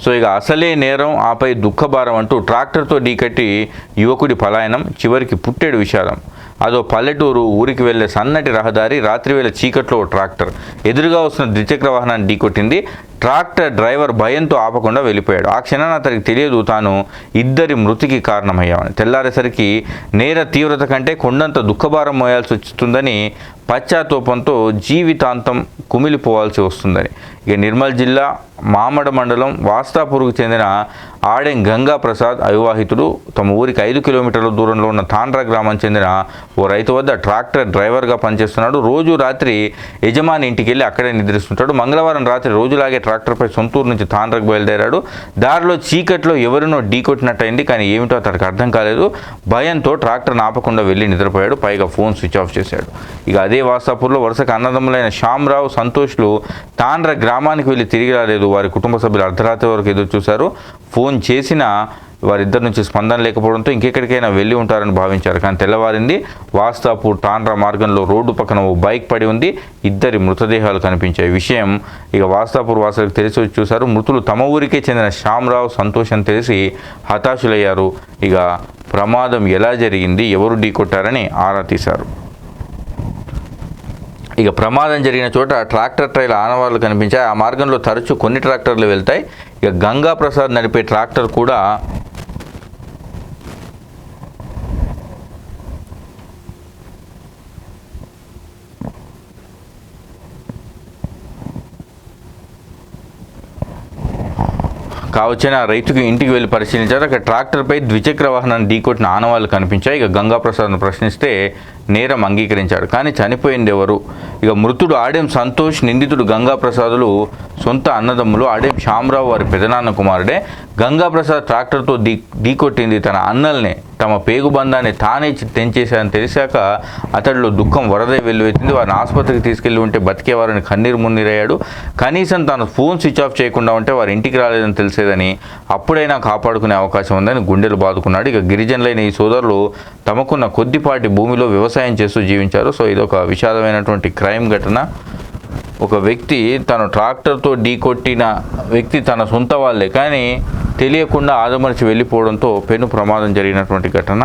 So ఇక అసలే నేరం ఆపై దుఃఖభారం అంటూ ట్రాక్టర్తో ఢీకట్టి యువకుడి పలాయనం, చివరికి పుట్టేడు విషాదం. అదో పల్లెటూరు, ఊరికి వెళ్లే సన్నటి రహదారి. రాత్రివేళ చీకట్లో ట్రాక్టర్ ఎదురుగా వస్తున్న ద్విచక్ర వాహనాన్ని ఢీకొట్టింది. ట్రాక్టర్ డ్రైవర్ భయంతో ఆపకుండా వెళ్ళిపోయాడు. ఆ క్షణాన అతనికి తెలియదు తాను ఇద్దరి మృతికి కారణమయ్యామని. తెల్లారేసరికి నేర తీవ్రత కంటే కొండంత దుఃఖభారం మోయాల్సి వస్తుందని, పశ్చాత్తాపంతో జీవితాంతం కుమిలిపోవాల్సి వస్తుందని. ఇక నిర్మల్ జిల్లా మామడ మండలం వాస్తాపూర్కు చెందిన ఆడెం గంగా ప్రసాద్ అవివాహితుడు. తమ ఊరికి 5 కిలోమీటర్ల దూరంలో ఉన్న తాండ్రా గ్రామానికి చెందిన ఓ రైతు వద్ద ట్రాక్టర్ డ్రైవర్గా పనిచేస్తున్నాడు. రోజు రాత్రి యజమాని ఇంటికి వెళ్ళి అక్కడే నిద్రిస్తుంటాడు. మంగళవారం రాత్రి రోజులాగే ట్రాక్టర్పై సొంతూరు నుంచి తాండ్రకు బయలుదేరాడు. దారిలో చీకట్లో ఎవరినో ఢీకొట్టినట్టయింది. కానీ ఏమిటో అతనికి అర్థం కాలేదు. భయంతో ట్రాక్టర్ని ఆపకుండా వెళ్ళి నిద్రపోయాడు. పైగా ఫోన్ స్విచ్ ఆఫ్ చేశాడు. ఇక అదే వాస్తాపూర్లో వరుసగా అన్నదమ్ములైన శ్యామరావు, సంతోష్లు తాండ్ర గ్రామానికి వెళ్ళి తిరిగి రాలేదు. వారి కుటుంబ సభ్యులు అర్ధరాత్రి వరకు ఎదురు చూశారు. ఫోన్ చేసినా వారిద్దరి నుంచి స్పందన లేకపోవడంతో ఇంకెక్కడికైనా వెళ్ళి ఉంటారని భావించారు. కానీ తెల్లవారింది. వాస్తాపూర్ తాండ్రా మార్గంలో రోడ్డు పక్కన ఓ బైక్ పడి ఉంది. ఇద్దరి మృతదేహాలు కనిపించాయి. విషయం ఇక వాస్తాపూర్ వాసులకు తెలిసి వచ్చి చూశారు. మృతులు తమ ఊరికే చెందిన శ్యామరావు, సంతోష్ అని తెలిసి హతాశులయ్యారు. ఇక ప్రమాదం ఎలా జరిగింది, ఎవరు ఢీకొట్టారని ఆరా తీశారు. ఇక ప్రమాదం జరిగిన చోట ట్రాక్టర్ ట్రైల ఆనవాళ్లు కనిపించాయి. ఆ మార్గంలో తరచూ కొన్ని ట్రాక్టర్లు వెళ్తాయి. ఇక గంగా ప్రసాద్ నడిపే ట్రాక్టర్ కూడా కావచ్చిన రైతుకి ఇంటికి వెళ్ళి పరిశీలించారు. అక్కడ ట్రాక్టర్పై ద్విచక్ర వాహనాన్ని ఢీకొట్టిన ఆనవాళ్లు కనిపించాయి. ఇక గంగా ప్రసాద్ను ప్రశ్నిస్తే నేరం అంగీకరించాడు. కానీ చనిపోయింది ఎవరు? ఇక మృతుడు ఆడెం సంతోష్, నిందితుడు గంగా ప్రసాదులు సొంత అన్నదమ్ములు. ఆడెం శ్యామరావు వారి పెదనాన్న కుమారుడే. గంగా ప్రసాద్ ట్రాక్టర్తో ఢీకొట్టింది తన అన్నల్ని. తమ పేగుబంధాన్ని తానే తెంచేశారని తెలిసాక అతడిలో దుఃఖం వరదై వెల్లువెత్తింది. వారిని ఆసుపత్రికి తీసుకెళ్లి ఉంటే బతికేవారని కన్నీరు మున్నీరయ్యాడు. కనీసం తాను ఫోన్ స్విచ్ ఆఫ్ చేయకుండా ఉంటే వారి ఇంటికి రాలేదని తెలిసేదని, అప్పుడైనా కాపాడుకునే అవకాశం ఉందని గుండెలు బాదుకున్నాడు. ఇక గిరిజనులైన ఈ సోదరులు తమకున్న కొద్దిపాటి భూమిలో వ్యవసాయం చేస్తూ జీవించారు. సో ఇదొక విషాదమైనటువంటి క్రైమ్ ఘటన. ఒక వ్యక్తి తను ట్రాక్టర్తో ఢీకొట్టిన వ్యక్తి తన సొంత వాళ్ళే, కానీ తెలియకుండా ఆదమర్చి వెళ్ళిపోవడంతో పెను ప్రమాదం జరిగినటువంటి ఘటన.